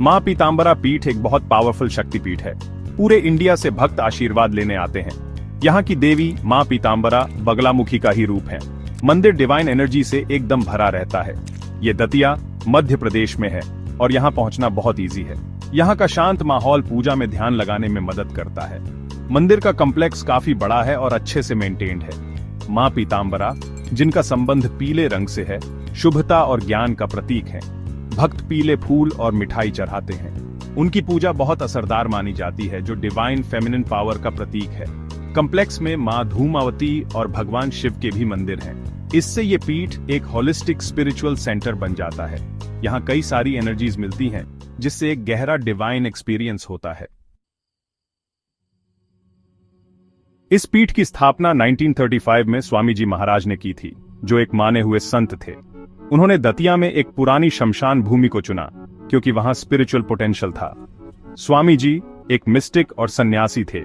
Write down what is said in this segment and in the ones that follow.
मां पीतांबरा पीठ एक बहुत पावरफुल शक्तिपीठ है। पूरे इंडिया से भक्त आशीर्वाद लेने आते हैं। यहाँ की देवी मां पीतांबरा बगलामुखी का ही रूप है। मंदिर डिवाइन एनर्जी से एकदम भरा रहता है। ये दतिया मध्य प्रदेश में है और यहाँ पहुंचना बहुत इजी है। यहाँ का शांत माहौल पूजा में ध्यान लगाने में मदद करता है। मंदिर का कॉम्प्लेक्स काफी बड़ा है और अच्छे से मेंटेन्ड है। मां पीतांबरा, जिनका संबंध पीले रंग से है, शुभता और ज्ञान का प्रतीक है। भक्त पीले फूल और मिठाई चढ़ाते हैं। उनकी पूजा बहुत असरदार मानी जाती है, जो डिवाइन फेमिनिन पावर का प्रतीक है। कॉम्प्लेक्स में मां धूमावती और भगवान शिव के भी मंदिर हैं। इससे ये पीठ एक होलिस्टिक स्पिरिचुअल सेंटर बन जाता है। यहाँ कई सारी एनर्जीज मिलती हैं, जिससे एक गहरा डिवाइन एक्सपीरियंस होता है। इस पीठ की स्थापना 1935 में स्वामी जी महाराज ने की थी, जो एक माने हुए संत थे। उन्होंने दतिया में एक पुरानी शमशान भूमि को चुना, क्योंकि वहां स्पिरिचुअल पोटेंशियल था। स्वामी जी एक मिस्टिक और सन्यासी थे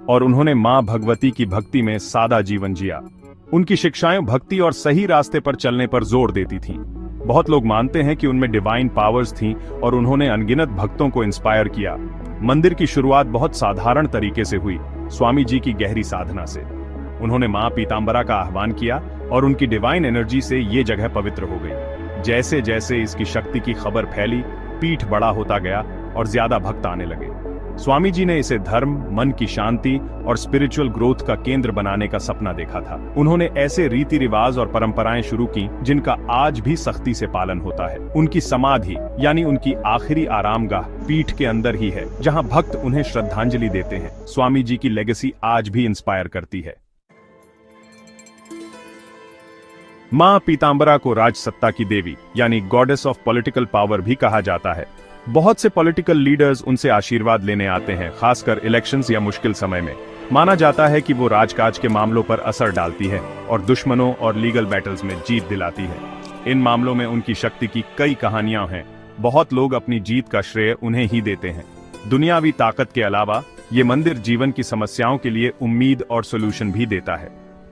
और उन्होंने मां भगवती की भक्ति में सादा जीवन जिया। उनकी शिक्षाएं भक्ति और सही रास्ते पर चलने पर जोर देती थीं। बहुत लोग मानते हैं कि उनमें डिवाइन पावर्स थीं और उन्होंने अनगिनत भक्तों को इंस्पायर किया। मंदिर की शुरुआत बहुत साधारण तरीके से हुई, स्वामी जी की गहरी साधना से। उन्होंने मां पीतांबरा का आह्वान किया और उनकी डिवाइन एनर्जी से ये जगह पवित्र हो गई। जैसे जैसे इसकी शक्ति की खबर फैली, पीठ बड़ा होता गया और ज्यादा भक्त आने लगे। स्वामी जी ने इसे धर्म, मन की शांति और स्पिरिचुअल ग्रोथ का केंद्र बनाने का सपना देखा था। उन्होंने ऐसे रीति रिवाज और परंपराएं शुरू की जिनका आज भी सख्ती से पालन होता है। उनकी समाधि यानी उनकी आखिरी आरामगाह पीठ के अंदर ही है, जहां भक्त उन्हें श्रद्धांजलि देते हैं। स्वामी जी की लेगेसी आज भी इंस्पायर करती है। मां पीतांबरा को राजसत्ता की देवी यानी गॉडेस ऑफ पॉलिटिकल पावर भी कहा जाता है। बहुत से पॉलिटिकल लीडर्स उनसे आशीर्वाद लेने आते हैं, खासकर इलेक्शंस या मुश्किल समय में। माना जाता है कि वो राजकाज के मामलों पर असर डालती है और दुश्मनों और लीगल बैटल्स में जीत दिलाती है। इन मामलों में उनकी शक्ति की कई कहानियां हैं। बहुत लोग अपनी जीत का श्रेय उन्हें ही देते हैं। दुनियावी ताकत के अलावा ये मंदिर जीवन की समस्याओं के लिए उम्मीद और सोल्यूशन भी देता है।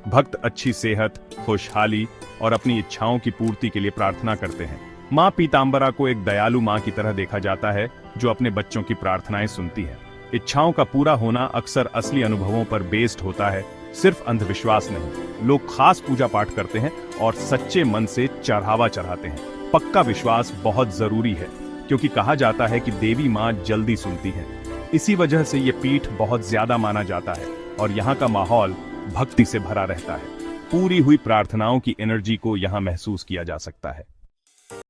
भक्त अच्छी सेहत, खुशहाली और अपनी इच्छाओं की पूर्ति के लिए प्रार्थना करते हैं। मां पीतांबरा को एक दयालु मां की तरह देखा जाता है, जो अपने बच्चों की प्रार्थनाएं सुनती है। इच्छाओं का पूरा होना अक्सर असली अनुभवों पर बेस्ड होता है, सिर्फ अंधविश्वास नहीं। लोग खास पूजा पाठ करते हैं और सच्चे मन से चढ़ावा चढ़ाते हैं। पक्का विश्वास बहुत जरूरी है, क्योंकि कहा जाता है कि देवी मां जल्दी सुनती है। इसी वजह से ये पीठ बहुत ज्यादा माना जाता है और यहाँ का माहौल भक्ति से भरा रहता है। पूरी हुई प्रार्थनाओं की एनर्जी को यहाँ महसूस किया जा सकता है।